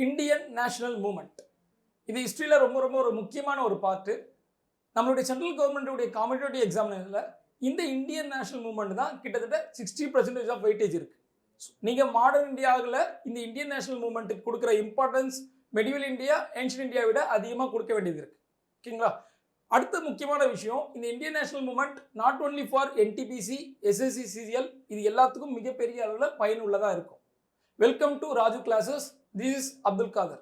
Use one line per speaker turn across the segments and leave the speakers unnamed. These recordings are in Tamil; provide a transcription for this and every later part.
Indian national moment. இது ஹிஸ்ட்ரியில் ரொம்ப ரொம்ப ஒரு முக்கியமான ஒரு பார்ட்டு. நம்மளுடைய சென்ட்ரல் கவர்மெண்ட்டுடைய காம்படிட்டிவ் எக்ஸாமினேஷனில் இந்த இந்தியன் நேஷனல் மூமெண்ட் தான் கிட்டத்தட்ட 60% ஆஃப் வெயிட்டேஜ் இருக்குது. நீங்கள் மாடர்ன் இந்தியாவில் இந்த இந்தியன் நேஷனல் மூமெண்ட்டுக்கு கொடுக்குற importance medieval India, ancient India விட அதிகமாக கொடுக்க வேண்டியது இருக்குது. ஓகேங்களா? அடுத்த முக்கியமான விஷயம், இந்த Indian national movement not only for NTPC, SSC, CGL, இது எல்லாத்துக்கும் மிகப்பெரிய அளவில் பயனுள்ளதாக இருக்கும். Welcome to Raju classes. This is Abdul Khader.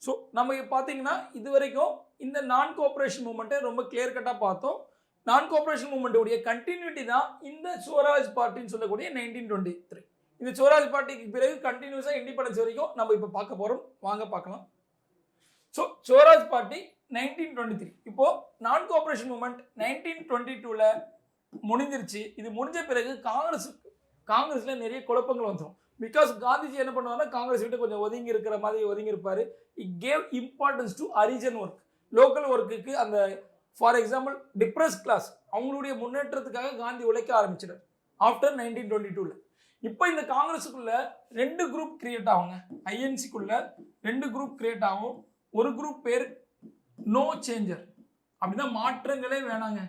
So நம்ம பார்த்தீங்கன்னா இது வரைக்கும் இந்த நான் கோஆப்ரேஷன் மூமெண்ட்டை ரொம்ப கிளியர் கட்டாக பார்த்தோம். நான் கோஆப்ரேஷன் மூமெண்ட்டுடைய கண்டினியூட்டி தான் இந்த சுவராஜ் பார்ட்டின்னு சொல்லக்கூடிய 1923. இந்த சுவராஜ் பார்ட்டிக்கு பிறகு கண்டினியூஸாக இண்டிபெண்டன்ஸ் வரைக்கும் நம்ம இப்போ பார்க்க போகிறோம். வாங்க பார்க்கலாம். So Swaraj party 1923. இப்போ நான் கோஆப்ரேஷன் மூமெண்ட் 1922ல் முடிஞ்சிருச்சு. இது முடிஞ்ச பிறகு காங்கிரஸில் நிறைய குழப்பங்கள் வந்துடும். பிகாஸ் காந்திஜி என்ன பண்ணுவாருன்னா காங்கிரஸ் விட்டு கொஞ்சம் ஒதுங்கி இருக்கிற மாதிரி ஒதுங்கி இருப்பார். It gave importance to Harijan work, local ஒர்க்குக்கு. அந்த ஃபார் எக்ஸாம்பிள் டிப்ரெஸ் கிளாஸ் அவங்களுடைய முன்னேற்றத்துக்காக காந்தி உழைக்க ஆரம்பிச்சிடார் ஆஃப்டர் 1922ல். இப்போ இந்த காங்கிரஸுக்குள்ள 2 குரூப் கிரியேட் ஆகுங்க. ஐஎன்சிக்குள்ள 2 குரூப் கிரியேட் ஆகும். ஒரு குரூப் பேர் நோ சேஞ்சர், அப்படின்னா மாற்றங்களே வேணாங்க,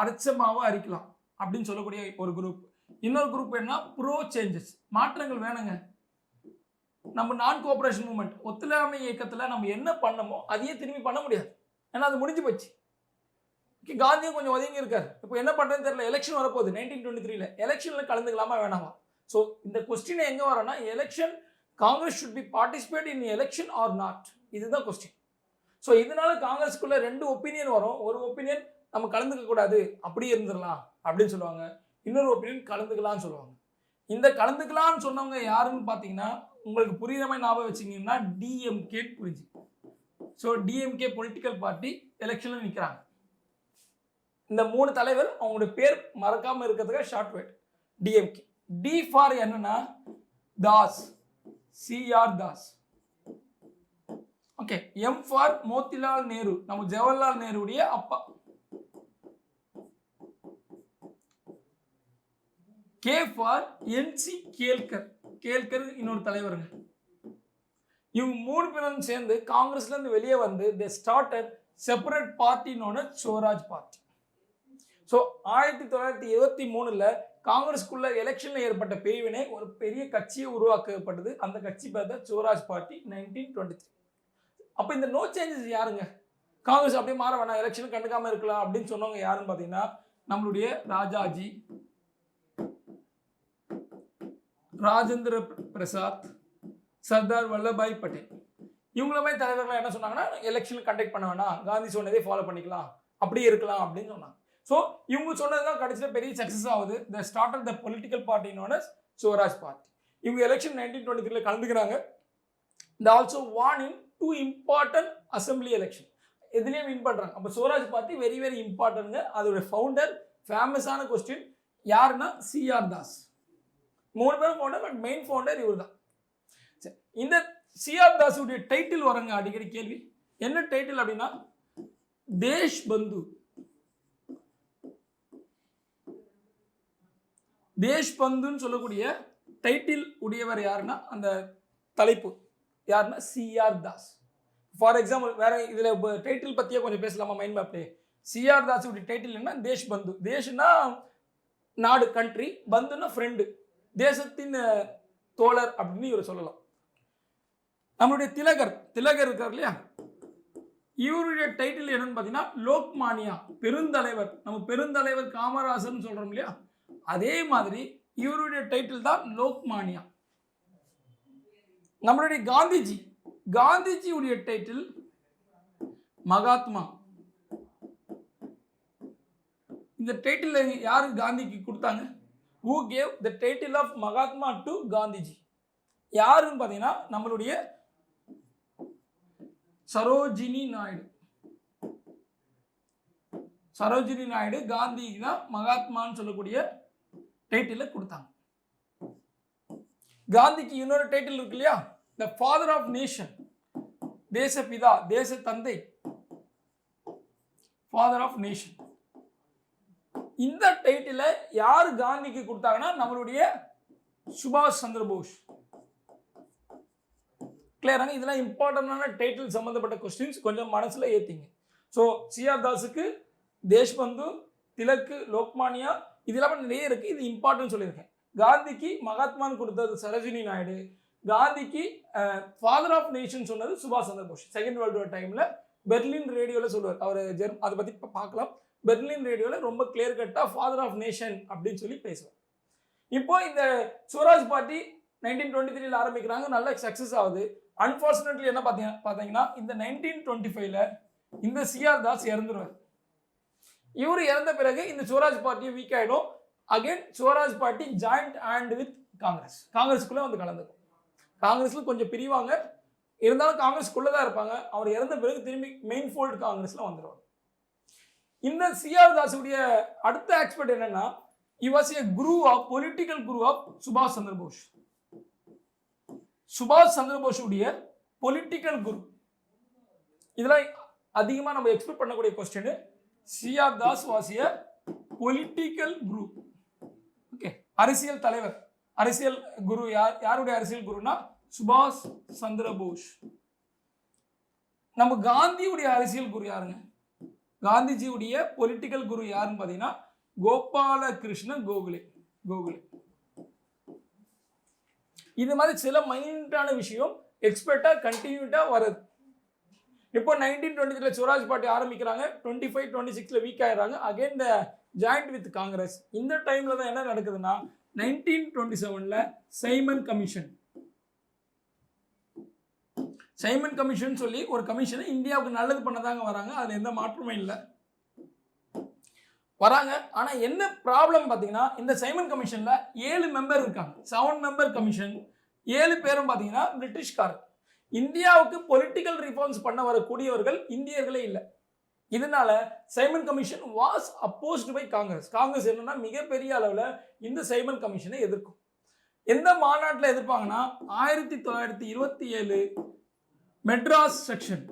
அரைச்சமாவ அரிக்கலாம் அப்படின்னு சொல்லக்கூடிய ஒரு குரூப். இன்னொரு குரூப் என்ன, ப்ரோ சேஞ்சஸ், மாற்றங்கள் வேணுங்க, நம்ம நான் கோஆபரேஷன் மூவ்மெண்ட் ஒத்துழையாமை இயக்கத்தில் நம்ம என்ன பண்ணமோ அதையே திரும்பி பண்ண முடியாது, ஏன்னா அது முடிஞ்சு போச்சு. காந்தியும் கொஞ்சம் ஒதுங்கி இருக்காரு. இப்போ என்ன பண்ணுறதுன்னு தெரியல. எலெக்ஷன் வரப்போகுது 1923ல். எலெக்ஷனில் கலந்துக்கலாமா வேணாமா? ஸோ இந்த கொஸ்டினை எங்கே வரோன்னா, election Congress should be participate in election or not, இதுதான் கொஸ்டின். ஸோ இதனால காங்கிரஸ்க்குள்ள 2 ஒப்பீனியன் வரும். ஒரு ஒப்பீனியன் நம்ம கலந்துக்க கூடாது, அப்படியே இருந்துடலாம் அப்படின்னு சொல்லுவாங்க. இன்னொரு ஒப்பீனியன் கலந்துக்கலாம்னு சொல்லுவாங்க. இந்த கலந்துக்கலாம்னு சொன்னவங்க யாருன்னு பார்த்தீங்கன்னா, உங்களுக்கு புரியுற மாதிரி ஞாபகம் வச்சிங்கன்னா டிஎம்கே புரிஞ்சு. ஸோ டிஎம்கே பொலிட்டிக்கல் பார்ட்டி எலெக்ஷனில் நிற்கிறாங்க. இந்த 3 தலைவர் அவங்களுடைய பேர் மறக்காமல் இருக்கிறதுக்காக short word DMK. D for என்னன்னா Das, CR Das. Okay. M for Motilal Nehru, நம்ம ஜவஹர்லால் நேருடைய அப்பா. K for NC Kelkar, Kelkar இன்னொரு தலைவருங்க. இவங்க 3 பேரும் சேர்ந்து காங்கிரஸ்ல இருந்து வெளியே வந்து தே ஸ்டார்டட் செப்பரேட் பார்ட்டின்னு சுவராஜ் பார்ட்டி. ஸோ 1923ல் காங்கிரஸ்க்குள்ள எலெக்ஷனில் ஏற்பட்ட பிரிவினை ஒரு பெரிய கட்சியை உருவாக்கப்பட்டது. அந்த கட்சி பேர் தான் சுவராஜ் பார்ட்டி 1923. அப்போ இந்த நோ சேஞ்சஸ் யாருங்க? காங்கிரஸ் அப்படியே மாற வேணாம், எலெக்ஷன் கண்டுக்காம இருக்கலாம் அப்படின்னு சொன்னவங்க யாருன்னு பார்த்தீங்கன்னா, நம்மளுடைய ராஜாஜி, ராஜேந்திர பிரசாத், சர்தார் வல்லபாய் பட்டேல். இவங்கள மாதிரி தலைவர்கள் என்ன சொன்னாங்கன்னா, எலெக்ஷன் கண்டக்ட் பண்ண வேணாம், காந்தி சொன்னதே ஃபாலோ பண்ணிக்கலாம், அப்படியே இருக்கலாம் அப்படின்னு சொன்னாங்க. ஸோ இவங்க சொன்னது தான் கடைசியில் பெரிய சக்ஸஸ் ஆகுது. The start of the political party known as Swaraj party. இவங்க எலெக்ஷன் 1923ல் கலந்துக்கிறாங்க. They also won in 2 important assembly election. எதுலேயும் வின் பண்ணுறாங்க. அப்போ சுவராஜ் பார்ட்டி வெரி வெரி இம்பார்ட்டன்ட்ங்க. அதோட ஃபவுண்டர் ஃபேமஸான கொஸ்டின் யாருன்னா சிஆர் தாஸ். 3 பேரும் ஃபவுண்டர், பட் மெயின் ஃபவுண்டர் இவர் தான். சரி, இந்த சிஆர் தாஸுடைய டைட்டில் வரங்க அடிக்கடி கேள்வி. என்ன டைட்டில் அப்படின்னா தேஷ் பந்து. தேஷ் பந்துன்னு சொல்லக்கூடிய டைட்டில் உடையவர் யாருன்னா, அந்த தலைப்பு யாருன்னா சிஆர் தாஸ். ஃபார் எக்ஸாம்பிள் வேற இதில் டைட்டில் பற்றியே கொஞ்சம் பேசலாமா மைண்ட் மேப்லே? சிஆர் தாஸுடைய டைட்டில் என்ன, தேஷ் பந்து. தேஷ்னா நாடு, கண்ட்ரி, பந்துன்னா ஃப்ரெண்டு, தேசத்தின் தோழர் அப்படின்னு இவர் சொல்லலாம். நம்மளுடைய திலகர் இருக்கார் இல்லையா, இவருடைய டைட்டில் என்னன்னு பார்த்தீங்கன்னா லோக்மானியா, பெருந்தலைவர். நம்ம பெருந்தலைவர் காமராசர்னு சொல்றோம் இல்லையா, அதே மாதிரி இவருடைய டைட்டில் தான் லோக்மானியா. நம்மளுடைய காந்திஜியுடைய டைட்டில் மகாத்மா. இந்த டைட்டில் யாரு காந்திக்கு கொடுத்தாங்க? who gave the title of Mahatma to Gandhiji? யாருன்னு பார்த்தீங்கன்னா நம்மளுடைய சரோஜினி நாயுடு காந்திக்கு தான் மகாத்மான்னு சொல்லக்கூடிய டைட்டில் கொடுத்தாங்க. காந்திக்கு இன்னொரு டைட்டில் இருக்கு இல்லையா, த ஃபாதர் ஆஃப் நேஷன், தேசபிதா, தேச தந்தை, ஃபாதர் ஆஃப் நேஷன். இந்த டைட்டிலை யார் காந்திக்கு கொடுத்தாங்கன்னா நம்மளுடைய சுபாஷ் சந்திர போஸ். கிளியராங்க? இதெல்லாம் இம்பார்ட்டன்டான டைட்டில் சம்பந்தப்பட்ட கொஸ்டின்ஸ், கொஞ்சம் மனசுல ஏத்திங்க. ஸோ சிஆர் தாஸுக்கு தேஷ்பந்து, திலக்கு, லோக்மானியா, இதெல்லாம் நிறைய இருக்கு. இது இம்பார்ட்டன்ட் சொல்லியிருக்கேன். காந்திக்கு மகாத்மான் கொடுத்தது சரோஜினி நாயுடு. காந்திக்கு ஃபாதர் ஆஃப் நேஷன் சொன்னது சுபாஷ் சந்திர போஸ். செகண்ட் வேர்ல்டு வார் டைம்ல பெர்லின் ரேடியோவில் சொல்லுவார். அவர் அதை பற்றி பார்க்கலாம். பெர்லின் ரேடியோவில் ரொம்ப கிளியர் கட்டாக ஃபாதர் ஆஃப் நேஷன் அப்படின்னு சொல்லி பேசுவார். இப்போ இந்த ஸ்வராஜ் பார்ட்டி 1923 ஆரம்பிக்கிறாங்க, நல்ல சக்ஸஸ் ஆகுது. அன்பார்ச்சுனேட்லி என்ன பார்த்தீங்கன்னா இந்த 1925ல இந்த சிஆர் தாஸ் இறந்துருவார். இவர் இறந்த பிறகு இந்த ஸ்வராஜ் பார்ட்டி வீக் ஆகிடும். Again Swaraj party joint hand with Congress. காங்கிரஸுக்குள்ளே வந்து கலந்துக்கும். காங்கிரஸில் கொஞ்சம் பிரிவாங்க, இருந்தாலும் காங்கிரஸ்க்குள்ளே தான் இருப்பாங்க. அவர் இறந்த பிறகு திரும்பி மெயின் ஃபோல்டு காங்கிரஸில் வந்துடுவாங்க. இந்த சிஆர் தாஸுடைய அடுத்த எக்ஸ்பர்ட் என்னன்னா, he was a guru of political guru of சுபாஷ் சந்திர போஸ். சுபாஷ் சந்திர போஸ் உடைய பொலிட்டிக்கல் குரு. இதெல்லாம் அதிகமாக நம்ம எக்ஸ்பெக்ட் பண்ணக்கூடிய question. CR Das was a political Guru. Okay, அரசியல் தலைவர், அரசியல் குரு. யாருடைய அரசியல் குருனா சுபாஷ் சந்திர போஸ். நம்ம காந்தியுடைய அரசியல் குரு யாருங்க? காந்திஜியுடைய பொலிட்டிக்கல் குரு யாருன்னு பார்த்தீங்கன்னா கோபாலகிருஷ்ண கோகலே. இது மாதிரி சில மைனூட்டான விஷயம் எக்ஸ்பெக்டா கண்டினியூட்டா வருது. இப்போ 1923 ஸ்வராஜ் பார்ட்டி ஆரம்பிக்கிறாங்க. 25, 26ல வீக் ஆயிடுறாங்க. Again the joint with Congress. இந்த டைம்ல தான் என்ன நடக்குதுன்னா 1927ல சைமன் கமிஷன். சைமன் கமிஷன் சொல்லி ஒரு கமிஷனை இந்தியாவுக்கு நல்லது பண்ணதாங்க வராங்க. அதுல எந்த மாற்றமும் இல்லை வராங்க. ஆனா என்ன ப்ராப்ளம் பார்த்தீங்கன்னா, இந்த சைமன் கமிஷன்ல 7 மெம்பர் இருக்காங்க. 7 மெம்பர் கமிஷன். 7 பேரும் பார்த்தீங்கன்னா பிரிட்டிஷ்காரர். இந்தியாவுக்கு பொலிட்டிக்கல் ரிஃபார்ம்ஸ் பண்ண வரக்கூடியவர்கள் இந்தியர்களே இல்லை. இதனால Simon Commission was opposed by Congress. Congress என்னன்னா மிகப்பெரிய அளவில் இந்த சைமன் கமிஷனை எதிர்க்கும். எந்த மாநாட்டில் எதிர்ப்பாங்கன்னா 1927 மெட்ராஸ் செக்ஷன்.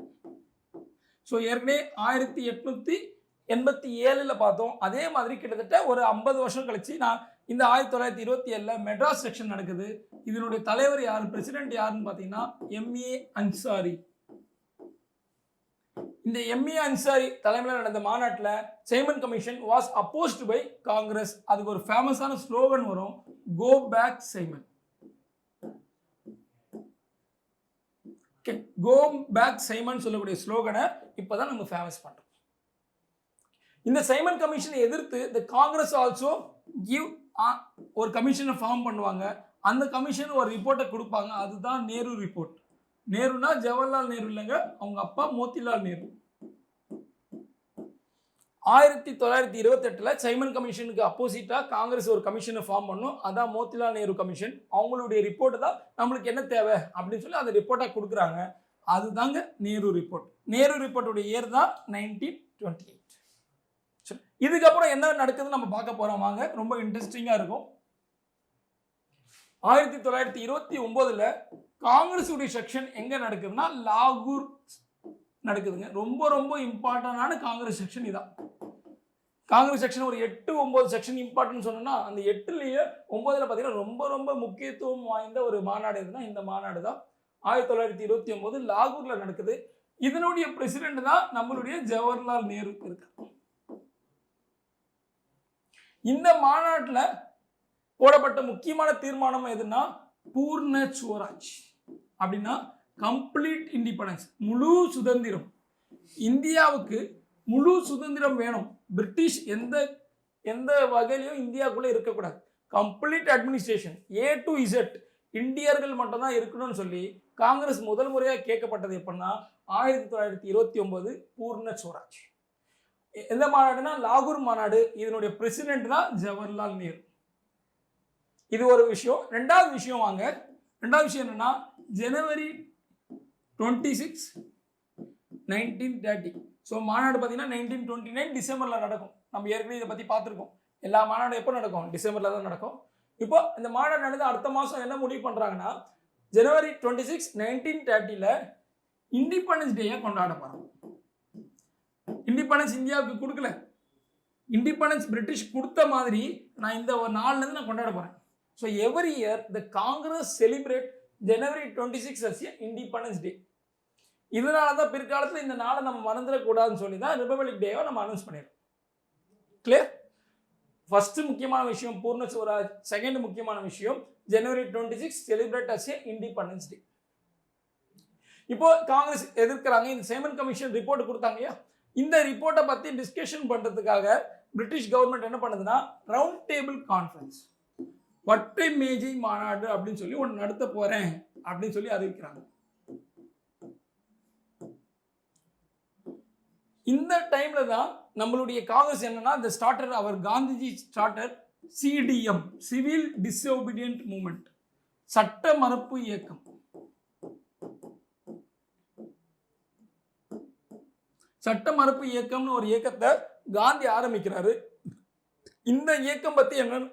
ஸோ ஏற்கனவே 1887ல் பார்த்தோம். அதே மாதிரி கிட்டத்தட்ட ஒரு 50 வருஷம் கழிச்சு இந்த 1927ல் மெட்ராஸ் செக்ஷன் நடக்குது. இதனுடைய தலைவர் யார், பிரசிடென்ட் யாருன்னு பார்த்தீங்கன்னா எம்ஏ அன்சாரி. இந்த எம்ஏ அன்சாரி தலைமையில் நடந்த மாநாட்டில் Simon Commission was opposed by Congress. அதுக்கு ஒரு ஃபேமஸான ஸ்லோகன் வரும், go back Simon. Go back Simon சொல்லக்கூடிய ஸ்லோகனை இப்போதான் நம்ம ஃபேமஸ் பண்றோம். இந்த சைமன் கமிஷனை எதிர்த்து இந்த காங்கிரஸ் ஆல்சோ கிவ் ஒரு கமிஷனை ஃபார்ம் பண்ணுவாங்க. அந்த கமிஷன் ஒரு ரிப்போர்ட்டை கொடுப்பாங்க. அதுதான் நேரு ரிப்போர்ட். நேருனா ஜவஹர்லால் நேரு இல்லைங்க, அவங்க அப்பா மோத்திலால் நேரு. 1928ல் சைமன் கமிஷனுக்கு அப்போசிட்டா காங்கிரஸ் ஒரு கமிஷனை ஃபார்ம் பண்ணும். அதான் மோத்திலால் நேரு கமிஷன். அவங்களுடைய ரிப்போர்ட் தான் நம்மளுக்கு என்ன தேவை அப்படின்னு சொல்லி அந்த ரிப்போர்ட்டா கொடுக்குறாங்க. அதுதாங்க நேரு ரிப்போர்ட். நேரு ரிப்போர்ட்டுடைய இயர் தான் 1928. இதுக்கப்புறம் என்ன நடக்குதுன்னு நம்ம பார்க்க போறோம் வாங்க. ரொம்ப இன்ட்ரெஸ்டிங்கா இருக்கும். 1929ல் காங்கிரஸ் உடைய செக்ஷன் எங்க நடக்குதுன்னா லாகூர் நடக்குதுங்க. ரொம்ப ரொம்ப இம்பார்ட்டன்டான காங்கிரஸ் செக்ஷன் இதான். காங்கிரஸ் செக்ஷன் ஒரு 8-9 செக்ஷன் இம்பார்ட்டன்ட் சொன்னா, அந்த 8லயே 9ல் பார்த்தீங்கன்னா ரொம்ப ரொம்ப முக்கியத்துவம் வாய்ந்த ஒரு மாநாடு எதுனா இந்த மாநாடு தான். 1929 லாகூர்ல நடக்குது. இதனுடைய பிரசிடென்ட் தான் நம்மளுடைய ஜவஹர்லால் நேரு இருக்கார். இந்த மாநாட்டில் போடப்பட்ட முக்கியமான தீர்மானம் எதுனா பூர்ண ஸ்வராஜ். அப்படின்னா கம்ப்ளீட் இண்டிபெண்டன்ஸ், முழு சுதந்திரம். இந்தியாவுக்கு முழு சுதந்திரம் வேணும். பிரிட்டிஷ் எந்த வகையிலையும் இந்தியாவுக்குள்ள இருக்கக்கூடாது. Complete administration A to Z இந்தியர்கள் மட்டும் தான் இருக்கணும்னு சொல்லி காங்கிரஸ் முதல் முறையாக கேட்கப்பட்டது எப்படின்னா 1929 பூர்ண ஸ்வராஜ். எந்த மாநாடுனா லாகூர் மாநாடு. இதனுடைய பிரசிடென்ட் தான் ஜவஹர்லால் நேரு. இது ஒரு விஷயம். ரெண்டாவது விஷயம் வாங்க. ரெண்டாவது விஷயம் என்னன்னா ஜனவரி 26, 1930. ஸோ மாநாடு பார்த்தீங்கன்னா 1929 டிசம்பரில் நடக்கும். நம்ம ஏற்கனவே இதை பற்றி பார்த்துருக்கோம். எல்லா மாநாடும் எப்போ நடக்கும்? டிசம்பரில் தான் நடக்கும். இப்போ இந்த மாநாடு நடந்து அடுத்த மாதம் என்ன முடிவு பண்ணுறாங்கன்னா ஜனவரி 26, 1930ல் இண்டிபெண்டன்ஸ் டேயை கொண்டாட போகிறாங்க. இண்டிபெண்டன்ஸ் இந்தியாவுக்கு கொடுக்கல. இண்டிபெண்டன்ஸ் பிரிட்டிஷ் கொடுத்த மாதிரி நான் இந்த ஒரு நாள்லேருந்து நான் கொண்டாட போகிறேன். So every year the Congress celebrate January 26 as a independence day. இதனால தான் பிற்காலத்தில் இந்த நாளை நம்ம மறந்துடக்கூடாதுன்னு சொல்லி தான் ரிபப்ளிக் டேவை நம்ம அனௌன்ஸ் பண்ணிடுறோம். கிளியர்? ஃபர்ஸ்ட் முக்கியமான விஷயம் பூர்ண ஸ்வராஜ், செகண்ட் முக்கியமான விஷயம் January 26 celebrate as a independence day. இப்போ காங்கிரஸ் எதிர்க்கிறாங்க. இந்த சைமன் கமிஷன் ரிப்போர்ட் கொடுத்தாங்க இல்லையா, இந்த ரிப்போர்ட்டை பற்றி டிஸ்கஷன் பண்ணுறதுக்காக பிரிட்டிஷ் கவர்மெண்ட் என்ன பண்ணுதுன்னா ரவுண்ட் டேபிள் கான்ஃபரன்ஸ், வட்டை மேஜை மாநாடு அப்படின்னு சொல்லி ஒன்று நடத்த போறேன் அப்படின்னு சொல்லி அறிவிக்கிறாங்க. இந்த டைம்ல தான் நம்மளுடைய காங்கிரஸ் என்னன்னா இந்த ஸ்டார்டர் அவர் Gandhiji starter CDM, civil disobedient movement, சட்ட மறுப்பு இயக்கம். சட்ட மறுப்பு இயக்கம்னு ஒரு இயக்கத்தை காந்தி ஆரம்பிக்கிறாரு. இந்த இயக்கம் பத்தி என்ன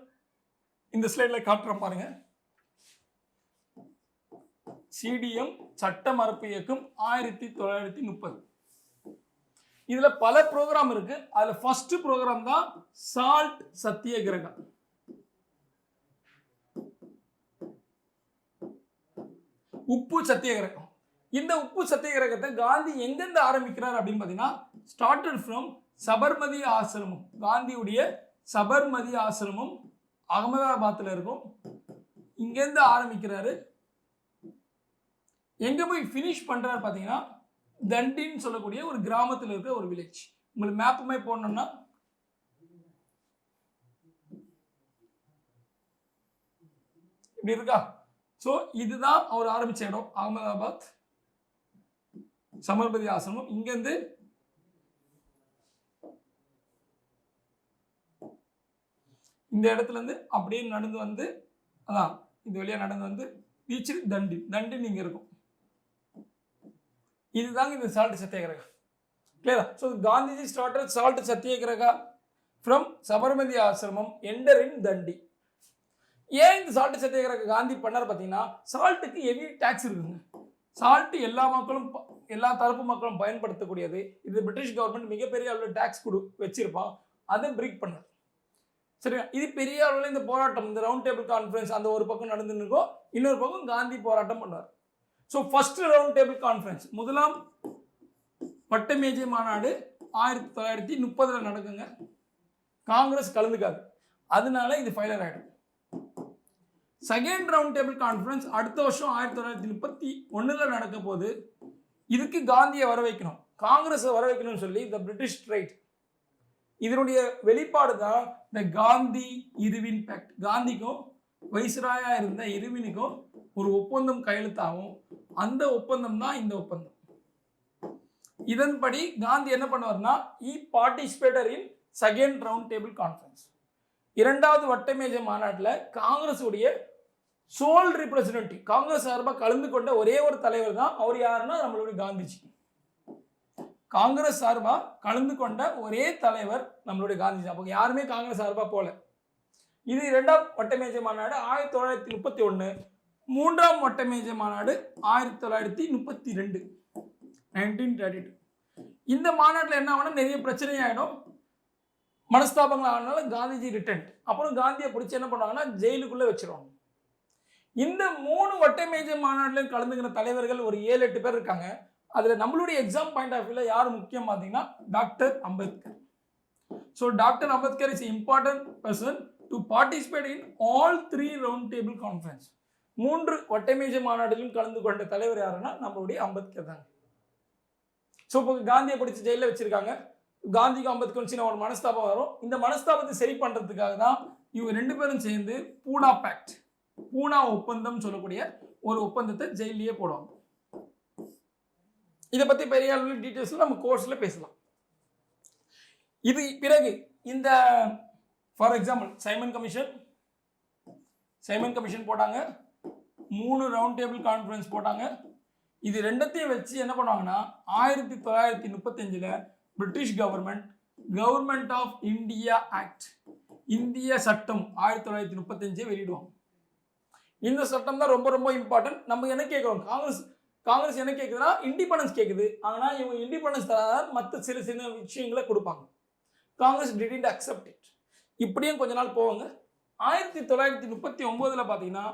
இந்த ஸ்லைட்ல காட்டுறோம் பாருங்க. சிடிஎம் சட்ட மறுப்பு இயக்கம் 1930. இதுல பல ப்ரோக்ராம் இருக்கு. அதுல ஃபர்ஸ்ட் ப்ரோக்ராம் தான் சால்ட் சத்தியகிரகா. உப்பு சத்தியகிரகம். இந்த உப்பு சத்தியகிரகத்தை காந்தி எங்கிருந்து ஆரம்பிக்கிறார் அப்படின்னு பார்த்தீங்கன்னா ஸ்டார்டட் ஃப்ரம் சபர்மதி ஆசிரமம். காந்தியுடைய சபர்மதி ஆசிரமம் அகமதாபாத்தில் இருக்கும். இங்கேருந்து ஆரம்பிக்கிறாரு. எங்க போய் ஃபினிஷ் பண்றாரு பார்த்தீங்கன்னா தண்டின்னு சொல்லக்கூடிய ஒரு கிராமத்தில் இருக்கிற ஒரு வில்லேஜ். உங்களுக்கு மேப்புமே போடணும்னா இப்படி இருக்கா. ஸோ இதுதான் அவர் ஆரம்பிச்ச இடம், அகமதாபாத் சபர்மதி ஆசிரமம். இங்கேருந்து இந்த இடத்துல இருந்து அப்படியே நடந்து வந்து அதான் இது வழியா நடந்து வந்து பீச் தண்டி தண்டின் இங்க இருக்கும். இதுதாங்க இந்த சால்ட் சத்தியாகிரகா. கிளியரா? So Gandhiji started salt satyagraha from Sabarmati ஆசிரமம் எண்டர் இன் தண்டி. ஏன் இந்த சால்ட் சத்தியாகிரகா காந்தி பண்ணார் பார்த்தீங்கன்னா சால்ட்டுக்கு ஹெவி டேக்ஸ் இருக்குங்க. சால்ட் எல்லா மக்களும் எல்லா தரப்பு மக்களும் பயன்படுத்தக்கூடியது. இது பிரிட்டிஷ் கவர்மெண்ட் மிகப்பெரிய அளவில் டேக்ஸ் வச்சிருப்பான். அதை பிரேக் பண்ணார். சரியா? இது பெரிய அளவில் இந்த போராட்டம், இந்த ரவுண்ட் டேபிள் கான்ஃபரன்ஸ் அந்த ஒரு பக்கம் நடந்துன்னு இருக்கும், இன்னொரு பக்கம் காந்தி போராட்டம் பண்ணார். So first round table conference, முதலாம் வட்ட மேஜை மாநாடு 1930 நடக்குங்க. காங்கிரஸ் கலந்துக்காது, அதனால இது ஃபெயிலியர் ஆயிடும். செகண்ட் ரவுண்ட் டேபிள் கான்ஃபரன்ஸ் அடுத்த வருஷம் 1931 நடக்க போது. இதுக்கு காந்தியை வர வைக்கணும், காங்கிரஸை வர வைக்கணும்னு சொல்லி இந்த பிரிட்டிஷ் ரைட், இதனுடைய வெளிப்பாடு தான் இந்த காந்தி இருவின் பேக்ட். காந்திக்கும் வைஸ்ராயா இருந்த இருவினுக்கும் ஒரு ஒப்பந்தம் கையெழுத்தாகும். அந்த ஒப்பந்தம் தான் இந்த ஒப்பந்தம். இதன்படி காந்தி என்ன பண்ணுவார்னா பார்ட்டிசிபேட்டர் in second round table conference. இரண்டாவது வட்டமேஜை மாநாட்டில் காங்கிரஸ் உடைய சோல் ரிப்ரசன்டேட்டிவ், காங்கிரஸ் சார்பாக கலந்து கொண்ட ஒரே ஒரு தலைவர் தான். அவர் யாருன்னா நம்மளுடைய காந்திஜி. காங்கிரஸ் சார்பாக கலந்து கொண்ட ஒரே தலைவர் நம்மளுடைய காந்திஜி. அப்போ யாருமே காங்கிரஸ் சார்பாக போல. இது இரண்டாம் வட்டமேஜை மாநாடு 1931. மூன்றாம் வட்டமேஜை மாநாடு 1932, 1932. இந்த மாநாட்டில் என்ன ஆகணும், நிறைய பிரச்சனை ஆகிடும், மனஸ்தாபங்கள் ஆனால காந்திஜி ரிட்டர்ன். அப்புறம் காந்தியை பிடிச்சி என்ன பண்ணுவாங்கன்னா ஜெயிலுக்குள்ளே வச்சிருவாங்க. இந்த 3 வட்டமேஜை மாநாட்டில் கலந்துக்கிற தலைவர்கள் ஒரு 7-8 பேர் இருக்காங்க. அதில் நம்மளுடைய எக்ஸாம் பாயிண்ட் ஆஃப் வியூவில் யார் முக்கியம் பார்த்தீங்கன்னா doctor Ambedkar. So doctor Ambedkar is important person to participate in all 3 round table conference. 3 வட்டமேஜை மாநாட்டிலும் கலந்து கொண்ட தலைவர் யாருன்னா நம்மளுடைய அம்பேத்கர் தாங்க. ஸோ இப்போ காந்தியை பிடிச்சி ஜெயிலில் வச்சிருக்காங்க. காந்திக்கு அம்பேத்கர் சின்ன ஒரு மனஸ்தாபம் வரும். இந்த மனஸ்தாபத்தை சரி பண்ணுறதுக்காக தான் இவங்க 2 பேரும் சேர்ந்து பூனா பேக்ட், பூனா ஒப்பந்தம் சொல்லக்கூடிய ஒரு ஒப்பந்தத்தை ஜெயிலே போடுவாங்க. இதை பற்றி பெரிய அளவில் டீட்டெயில்ஸ் நம்ம கோர்ஸில் பேசலாம். இது பிறகு இந்த ஃபார் எக்ஸாம்பிள் சைமன் கமிஷன் போட்டாங்க, 3 ரவுண்ட் டேபிள் கான்ஃபரன்ஸ் போட்டாங்க. இது ரெண்டத்தையும் வச்சு என்ன பண்ணுவாங்கன்னா 1935 British Government of India Act, இந்திய சட்டம் 1935 வெளியிடுவாங்க. இந்த சட்டம் தான் ரொம்ப ரொம்ப இம்பார்ட்டன்ட். நம்ம என்ன கேட்குறோம், காங்கிரஸ் என்ன கேட்குதுன்னா இண்டிபெண்டன்ஸ் கேட்குது. ஆனால் இவங்க இண்டிபெண்டன்ஸ் தராத மற்ற சில விஷயங்களை கொடுப்பாங்க. Congress didn't accept it. இப்படியும் கொஞ்ச நாள் போவாங்க. 1939 பார்த்தீங்கன்னா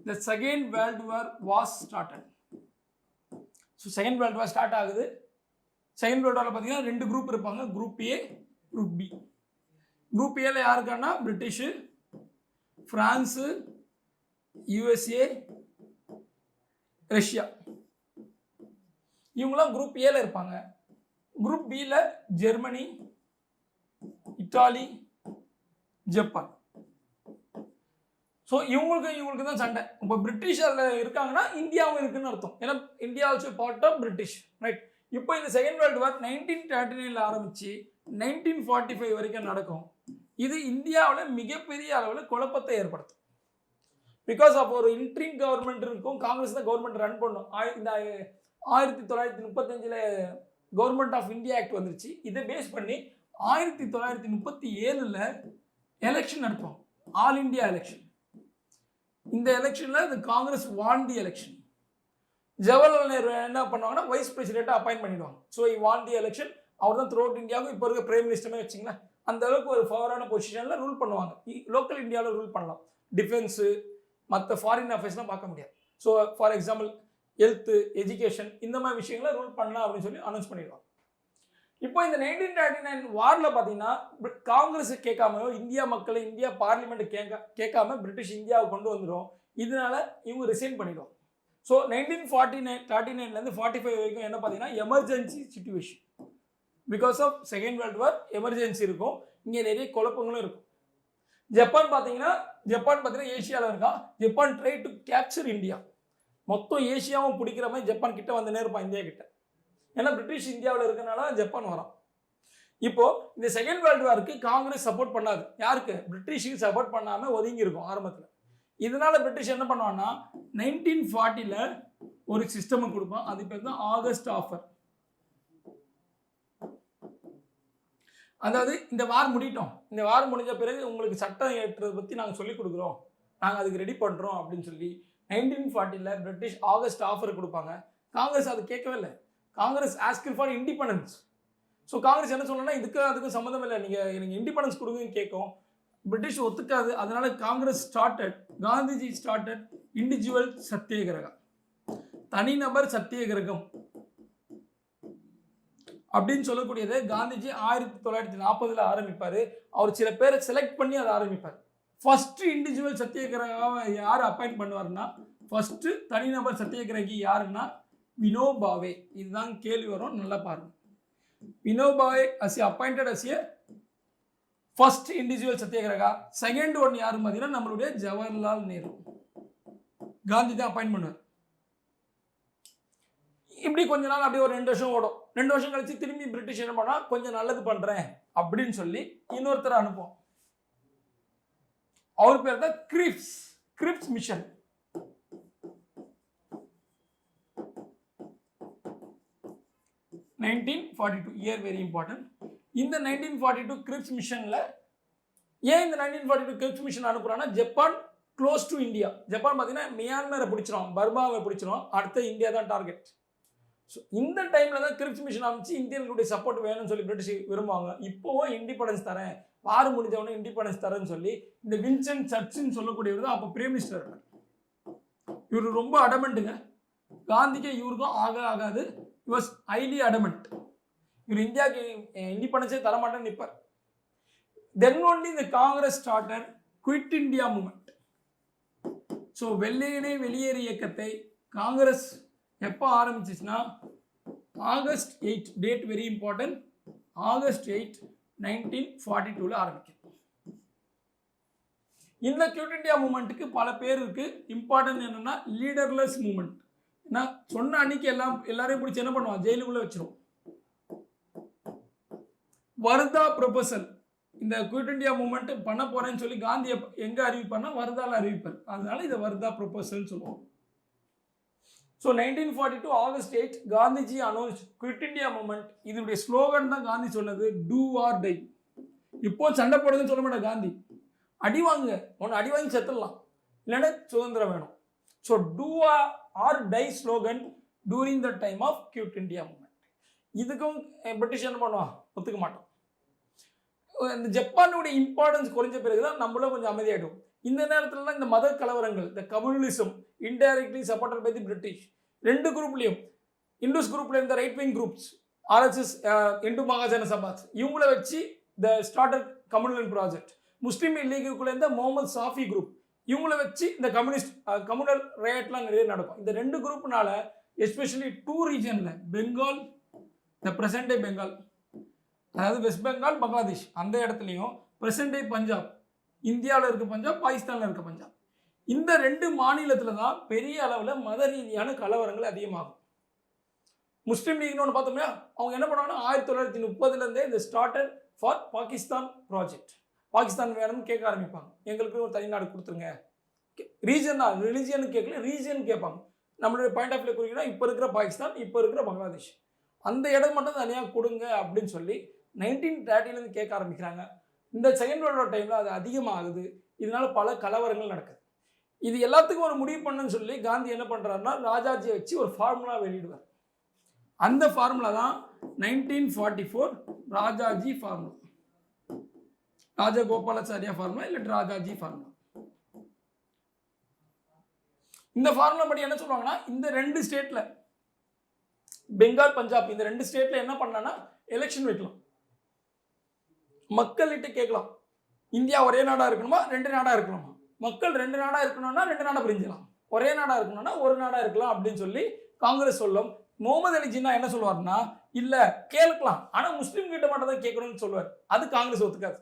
the second world war was started. So second world war start ஆகுது. செகண்ட் வேர்ல்டு வாரில் பார்த்தீங்கன்னா 2 குரூப் இருப்பாங்க, group A, group B. Group ஏல யாருக்கானா பிரிட்டிஷு, ஃப்ரான்ஸு, யூஎஸ்ஏ, ரஷ்யா, இவங்களாம் குரூப் ஏல இருப்பாங்க. குரூப் பியில் ஜெர்மனி, இத்தாலி, ஜப்பான். ஸோ இவங்களுக்கு தான் சண்டை. இப்போ பிரிட்டிஷ் அதில் இருக்காங்கன்னா இந்தியாவும் இருக்குன்னு அர்த்தம். ஏன்னா India also part of British, right? இப்போ இந்த செகண்ட் வேர்ல்டு வார் 1939 ஆரம்பித்து 1945 வரைக்கும் நடக்கும். இது இந்தியாவில் மிகப்பெரிய அளவில் குழப்பத்தை ஏற்படுத்தும். பிகாஸ் ஆஃப் ஒரு இன்ட்ரீம் கவர்மெண்ட் இருக்கும், காங்கிரஸ் தான் கவர்மெண்ட் ரன் பண்ணும். இந்த 1935 கவர்மெண்ட் ஆஃப் இந்தியா ஆக்ட் வந்துருச்சு. இதை பேஸ் பண்ணி 1937 எலெக்ஷன் நடத்தும், ஆல் இந்தியா எலெக்ஷன். இந்த எலெக்ஷனில் இந்த Congress won the election. Jawaharlal Nehru என்ன பண்ணுவாங்கன்னா வைஸ் பிரசிடென்ட்டாக அப்பாயின்ட் பண்ணிடுவாங்க. So won the election. அவர் தான் த்ரூ அவுட் இந்தியாவுக்கு இப்போ இருக்க பிரைம் மினிஸ்டர்னே வச்சிங்களேன், அந்த அளவுக்கு ஒரு ஃபவரான பொசிஷனில் ரூல் பண்ணுவாங்க. லோக்கல் இந்தியாவில் ரூல் பண்ணலாம், டிஃபென்ஸு மற்ற ஃபாரின் அஃபேர்ஸ்லாம் பார்க்க முடியாது. So for example health, education, இந்த மாதிரி விஷயங்களை ரூல் பண்ணலாம் அப்படின்னு சொல்லி அனௌன்ஸ் பண்ணிடுவாங்க. இப்போ இந்த 1939 வாரில் பார்த்தீங்கன்னா காங்கிரஸ் கேட்காம, இந்தியா மக்களை, இந்தியா பார்லிமெண்ட் கேட்காம பிரிட்டிஷ் இந்தியாவை கொண்டு வந்துடும். இதனால இவங்க ரிசைன் பண்ணிடுவோம். ஸோ 1939 45 வரைக்கும் என்ன பார்த்தீங்கன்னா emergency situation. Because of second world war emergency இருக்கும். இங்கே நிறைய குழப்பங்களும் இருக்கும். ஜப்பான் பார்த்தீங்கன்னா ஏஷியாவில் இருக்கா. Japan try to capture India. மொத்தம் ஏஷியாவும் பிடிக்கிற மாதிரி ஜப்பான் கிட்ட வந்துனே இருப்பான் இந்தியா கிட்ட. ஏன்னா பிரிட்டிஷ் இந்தியாவில் இருக்கனால ஜப்பான் வரான். இப்போ இந்த செகண்ட் வேர்ல்டு வாருக்கு காங்கிரஸ் சப்போர்ட் பண்ணாது. யாருக்கு? பிரிட்டிஷுக்கு சப்போர்ட் பண்ணாமல் ஒதுங்கி இருக்கும் ஆரம்பத்தில். இதனால பிரிட்டிஷ் என்ன பண்ணுவான்னா 1940 ஒரு சிஸ்டம் கொடுப்பான். அது பேர் தான் ஆகஸ்ட் ஆஃபர். அதாவது இந்த வார் முடிட்டோம், இந்த வார் முடிஞ்ச பிறகு உங்களுக்கு சட்டம் ஏற்றதை பற்றி நாங்கள் சொல்லிக் கொடுக்குறோம், நாங்கள் அதுக்கு ரெடி பண்ணுறோம் அப்படின்னு சொல்லி 1940 பிரிட்டிஷ் ஆகஸ்ட் ஆஃபர் கொடுப்பாங்க. காங்கிரஸ் அது கேட்கவே இல்லை. Congress asking for independence. So Congress என்ன சொல்லணும்னா அதுக்கும் சம்மந்தம் இல்லை, நீங்கள் எனக்கு இண்டிபெண்டன்ஸ் கொடுங்கன்னு கேட்கும். பிரிட்டிஷ் ஒத்துக்காது. அதனால காங்கிரஸ் காந்திஜி ஸ்டார்டட் இண்டிவிஜுவல் சத்தியகிரகம், தனிநபர் சத்தியகிரகம் அப்படின்னு சொல்லக்கூடியது காந்திஜி 1940 ஆரம்பிப்பார். அவர் சில பேரை செலக்ட் பண்ணி அதை ஆரம்பிப்பார். ஃபர்ஸ்ட் இண்டிவிஜுவல் சத்தியகிரகம் யார் அப்பாயிண்ட் பண்ணுவார்னா, ஃபர்ஸ்ட் தனிநபர் சத்தியகிரகி யாருன்னா வினோபாவே. இதுதான் கேள்வி வரும், நல்லா பாருங்க. Vinoba Bhave appointed as first individual satyagraha. Second one யாருன்னு பார்த்தீங்கன்னா நம்மளுடைய ஜவஹர்லால் நேரு. காந்தி தான் அப்பாயிண்ட் பண்ணுவார். இப்படி கொஞ்ச நாள் அப்படியே ஒரு 2 வருஷம் ஓடும். 2 வருஷம் கழிச்சு திரும்பி பிரிட்டிஷ் என்ன பண்ணா, கொஞ்சம் நல்லது பண்றேன் அப்படின்னு சொல்லி இன்னொருத்தரை அனுப்புவோம். அவர் பேர் தான் Cripps mission. Year very important. இந்த 1942 கிரிப்ஸ் மிஷன்ல ஏன் இந்த 1942 கிரிப்ஸ் மிஷன் அனுப்புறான்னா, Japan close to India. Japan பார்த்தீங்கன்னா மியான்மரை பிடிச்சிரும், பர்மாவை பிடிச்சிரும், அடுத்த இந்தியா தான் டார்கெட். ஸோ இந்த டைமில் தான் கிரிப்ஸ் மிஷன் அமைச்சு இந்தியர்களுடைய சப்போர்ட் வேணும்னு சொல்லி பிரிட்டிஷ் விரும்புவாங்க. இப்போவும் இண்டிபெண்டன்ஸ் தரேன், வார் முடிஞ்சவொடனே இண்டிபெண்டன்ஸ் தரேன்னு சொல்லி இந்த வின்சென்ட் சர்ச்சில்னு சொல்லக்கூடியவர் தான் அப்போ பிரைம் மினிஸ்டர் இருக்கார். இவர் ரொம்ப அடமெண்ட்டுங்க. காந்திக்கு இவருக்கும் ஆகாது. Was highly adamant. இவர் இந்தியாவுக்கு இண்டிபெண்டன்ஸே தரமாட்டேன்னு நிற்பார். தென் ஒன்லி இந்த Congress started Quit India Movement. So வெள்ளையனே வெளியேறு இயக்கத்தை காங்கிரஸ் எப்போ ஆரம்பிச்சிச்சுன்னா August 8, date very important, August 8, 1942 ஆரம்பிக்கும். இந்த குவிட் இந்தியா மூமெண்ட்டுக்கு பல பேர் இருக்கு. இம்பார்ட்டன்ட் என்னன்னா லீடர்லெஸ் மூமெண்ட். ஏன்னா சொன்ன அன்னைக்கு எல்லாரையும் பிடிச்சி என்ன பண்ணுவான், ஜெயிலுக்குள்ள வச்சிரும். வர்தா ப்ரொபோசல். இந்த குவிட் இந்தியா மூமெண்ட் பண்ண போறேன்னு சொல்லி காந்தி எங்க அறிவிப்பார்னா வர்தால அறிவிப்பார். அதனால இதை வர்தா ப்ரொபோசல் சொல்லுவோம். So 1942 August 8 Gandhiji announce quit India moment. இதனுடைய ஸ்லோகன் தான் காந்தி சொன்னது, டூ ஆர் டை. இப்போ சண்டை போடுதுன்னு சொல்ல மாட்டேன் காந்தி, அடி வாங்க, ஒன்று அடி வாங்கி செத்துடலாம், இல்லைன்னா சுதந்திரம் வேணும். So do or die slogan during the time of quit India movement. இதுக்கும் பிரிட்டிஷ் என்ன பண்ணுவான், ஒத்துக்க மாட்டோம். இந்த ஜப்பானுடைய இம்பார்ட்டன்ஸ் குறைஞ்ச பிறகு தான் நம்மளும் கொஞ்சம் அமைதியாயிடும். இந்த நேரத்துல தான் இந்த மத கலவரங்கள், இந்த communism indirectly supported by the British 2 குரூப்லயும் இண்டூஸ் குரூப்ல இருந்த right wing groups RSS, Hindu Mahajana சபாஸ் இவங்கள வச்சு they started communal project. Muslim லீக்குள்ள இருந்த முகமது சாஃபி குரூப் இவங்கள வச்சு இந்த கம்யூனல் ரேட்லாம் நிறைய நடக்கும். இந்த 2 குரூப்னால எஸ்பெஷலி 2 ரீஜன்ல பெங்கால், இந்த பிரசன்ட் டே பெங்கால், அதாவது வெஸ்ட் பெங்கால் பங்களாதேஷ் அந்த இடத்துலையும், பிரசன்ட் டே பஞ்சாப் இந்தியாவில் இருக்க பஞ்சாப், பாகிஸ்தானில் இருக்க பஞ்சாப், இந்த 2 மாநிலத்தில் தான் பெரிய அளவில் மத ரீதியான கலவரங்கள் அதிகமாகும். முஸ்லீம் லீக்னு ஒன்று பார்த்தோம்னா அவங்க என்ன பண்ணுவாங்கன்னா 1930 இந்த started for Pakistan project. Pakistan வேணும்னு கேட்க ஆரம்பிப்பாங்க, எங்களுக்கு ஒரு தனிநாடு கொடுத்துருங்க. ரீஜன் தான், ரிலிஜியன் கேட்கல, ரீஜன் கேட்பாங்க. நம்மளுடைய பாயிண்ட் ஆஃப் வியூ குறிக்கணும், இப்போ இருக்கிற பாகிஸ்தான், இப்போ இருக்கிற பங்களாதேஷ், அந்த இடம் மட்டும் தனியாக கொடுங்க அப்படின்னு சொல்லி 1930 கேட்க ஆரம்பிக்கிறாங்க. இந்த செகண்ட் வேர்ல்டு வார் டைமில் அது அதிகமாகுது. இதனால பல கலவரங்கள் நடக்குது. இது எல்லாத்துக்கும் ஒரு முடிவு பண்ணுன்னு சொல்லி காந்தி என்ன பண்ணுறாருன்னா ராஜாஜியை வச்சு ஒரு ஃபார்முலா வெளியிடுவார். அந்த ஃபார்முலா தான் 1944 ராஜாஜி ஃபார்முலா, ராஜகோபாலாச்சாரியா ஃபார்முலா இல்லை ராஜாஜி ஃபார்முலா. இந்த ஃபார்முலா படி என்ன சொல்லுவாங்கன்னா இந்த 2 ஸ்டேட்ல பெங்கால் பஞ்சாப் இந்த 2 ஸ்டேட்ல என்ன பண்ணலாம்னா எலெக்ஷன் வைக்கலாம், மக்கள்கிட்ட கேட்கலாம், இந்தியா ஒரே நாடா இருக்கணுமா 2 நாடா இருக்கணுமா, மக்கள் 2 நாடா இருக்கணும்னா 2 நாடா பிரிஞ்சிடலாம், ஒரே நாடா இருக்கணும்னா ஒரு நாடா இருக்கலாம் அப்படின்னு சொல்லி காங்கிரஸ் சொல்லும். முகமது அலி ஜின்னா என்ன சொல்லுவார்னா இல்ல கேட்கலாம், ஆனா முஸ்லீம் கிட்ட மட்டும் தான் கேட்கணும்னு சொல்லுவார். அது காங்கிரஸ் ஒத்துக்காது.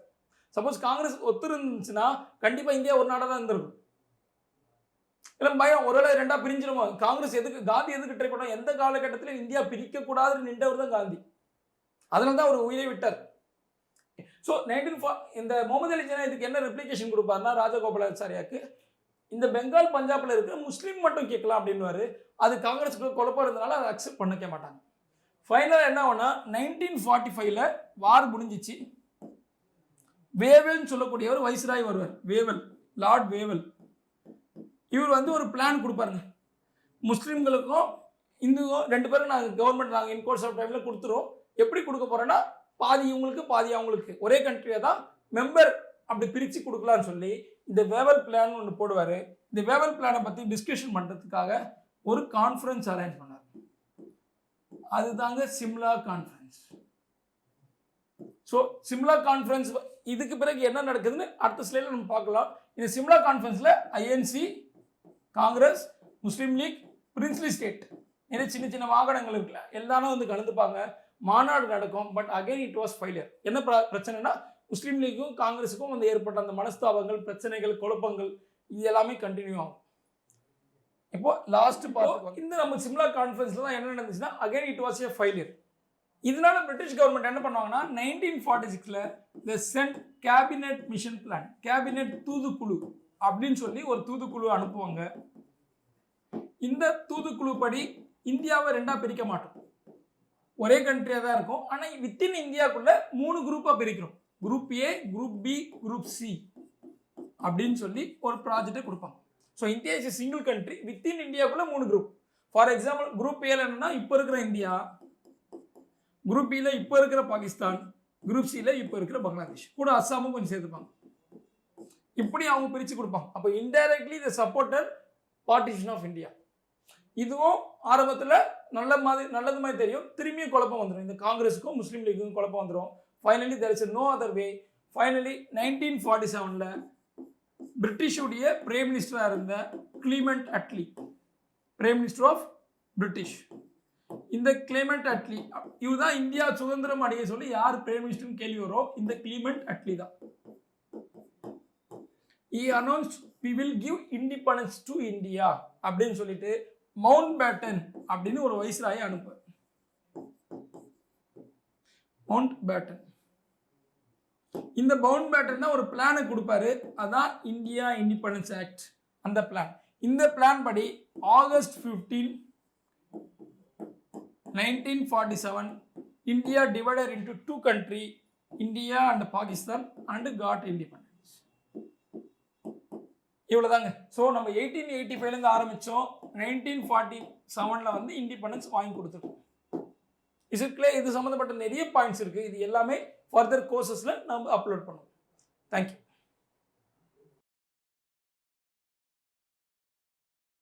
சப்போஸ் காங்கிரஸ் ஒத்துருந்துச்சுன்னா கண்டிப்பா இந்தியா ஒரு நாடா தான் இருந்திருக்கும். இல்லை பயம் ஒருவேளை 2ஆ பிரிஞ்சிருமோ. காங்கிரஸ் எதுக்கு, காந்தி எதுக்கு ட்ரை பண்ணோம், எந்த காலகட்டத்திலும் இந்தியா பிரிக்க கூடாதுன்னு நின்றவர் தான் காந்தி. அதனால தான் அவர் உயிரை விட்டார். ஸோ இந்த முகமது அலி ஜின்னா இதுக்கு என்ன ரெப்ளிகேஷன் கொடுப்பாருன்னா ராஜகோபாலாச்சாரியாக்கு இந்த பெங்கால் பஞ்சாப்ல இருக்கிற முஸ்லீம் மட்டும் கேட்கலாம் அப்படின்னு. அது காங்கிரஸுக்கு குழப்பம் இருந்தனால அதை அக்செப்ட் பண்ணிக்க மாட்டாங்க. ஃபைனலாக என்ன ஆகும்னா 1945 வார் முடிஞ்சிச்சு. வேவல்னு சொல்லக்கூடியவர் வைஸ்ராய் வருவார். Wavell, Lord Wavell. இவர் ஒரு பிளான் கொடுப்பாருங்க, முஸ்லீம்களுக்கும் இந்துக்கும் 2 பேரும் நாங்கள் கவர்மெண்ட் நாங்கள் இன் கோர்ஸ் ஆஃப் டைமில் கொடுத்துருவோம். எப்படி கொடுக்க போகிறோன்னா பாதி இவங்களுக்கு பாதி அவங்களுக்கு, ஒரே கண்ட்ரியை தான் மெம்பர் அப்படி பிரித்து கொடுக்கலான்னு சொல்லி இந்த வேவல் பிளான் ஒன்று போடுவார். இந்த வேவல் பிளானை பற்றி டிஸ்கஷன் பண்ணுறதுக்காக ஒரு கான்ஃபரன்ஸ் அரேஞ்ச் பண்ணார். அதுதாங்க Shimla conference. So Shimla conference இதுக்கு பிறகு என்ன நடக்குதுன்னு அடுத்த ஸ்லைடில் நம்ம பார்க்கலாம். இந்த சிம்லா கான்ஃபரன்ஸில் ஐஎன்சி, காங்கிரஸ், முஸ்லீம் லீக், பிரின்ஸ்லி ஸ்டேட் நிறைய சின்ன சின்ன வாகனங்கள் இருக்குல்ல எல்லாரும் கலந்துப்பாங்க. மாநாடு நடக்கும். But again it was failure. என்ன பிரச்சனைனா முஸ்லீம் லீக்கும் காங்கிரஸுக்கும் ஏற்பட்ட அந்த மனஸ்தாபங்கள், பிரச்சனைகள், குழப்பங்கள் இது எல்லாமே கண்டினியூ ஆகும். இப்போ லாஸ்ட் பார்த்து இந்த நம்ம சிம்லா கான்ஃபரன்ஸ்ல தான் என்ன நடந்துச்சுன்னா again it was a failure. இதனால பிரிட்டிஷ் கவர்மெண்ட் என்ன பண்ணுவாங்கன்னா 1946 the sent cabinet mission plan, cabinet தூதுக்குழு அப்படின்னு சொல்லி ஒரு தூதுக்குழு அனுப்புவாங்க. இந்த தூதுக்குழு படி இந்தியாவை 2ஆ பிரிக்க மாட்டோம், ஒரே கண்ட்ரியாக தான் இருக்கும். ஆனால் வித்தின் இந்தியாவுக்குள்ள 3 குரூப்பாக பிரிக்கிறோம். Group A, group B, group C அப்படின்னு சொல்லி ஒரு ப்ராஜெக்டை கொடுப்பாங்க. So India is a single country. Within இந்தியாவுக்குள்ள 3 குரூப். ஃபார் எக்ஸாம்பிள் குரூப் ஏல என்னன்னா இப்போ இருக்கிற இந்தியா, குரூப் பியில் இப்போ இருக்கிற பாகிஸ்தான், குரூப் சியில் இப்போ இருக்கிற பங்களாதேஷ், கூட அஸ்ஸாமும் கொஞ்சம் சேர்த்துப்பாங்க. இப்படி அவங்க பிரித்து கொடுப்பாங்க. அப்போ indirectly they supported partition of India. இதுவும் ஆரம்பத்தில் நல்லது மாதிரி தெரியும், திரும்பியும் குழப்பம் வந்துடும். இந்த காங்கிரஸுக்கும் முஸ்லீம் லீக்குக்கும் குழப்பம் வந்துடும். Finally there is no other way. Finally 1947 பிரிட்டிஷுடைய பிரைம் மினிஸ்டராக இருந்த Clement Attlee, prime minister of British, இந்த கிளீமெண்ட் அட்லி இவர் தான் இந்தியா சுதந்திரம் அடைய சொல்லி யார் பிரைம் மினிஸ்டர்னு கேள்வி வரும், இந்த கிளீமெண்ட் அட்லி தான். He announced we will give independence to India அப்படின்னு சொல்லிட்டு மவுண்ட் பேட்டன் அப்படின்னு ஒரு வைஸ்ராயை அனுப்புவார். மவுண்ட் பேட்டன், இந்த மவுண்ட் பேட்டன் தான் ஒரு பிளானை கொடுப்பாரு. அதான் இந்தியா இண்டிபெண்டன்ஸ் ஆக்ட். அந்த பிளான், இந்த பிளான் படி August 15, 1947 India divided into 2 country, India and Pakistan, and God independence. இவ்வளோதாங்க. ஸோ நம்ம 1885 ஆரம்பித்தோம், 1947 இண்டிபெண்டன்ஸ் வாங்கி கொடுத்துருக்கோம். இது சம்மந்தப்பட்ட நிறைய பாயிண்ட்ஸ் இருக்குது. இது எல்லாமே ஃபர்தர் கோர்சஸில் நம்ம அப்லோட் பண்ணுவோம். தேங்க்யூ.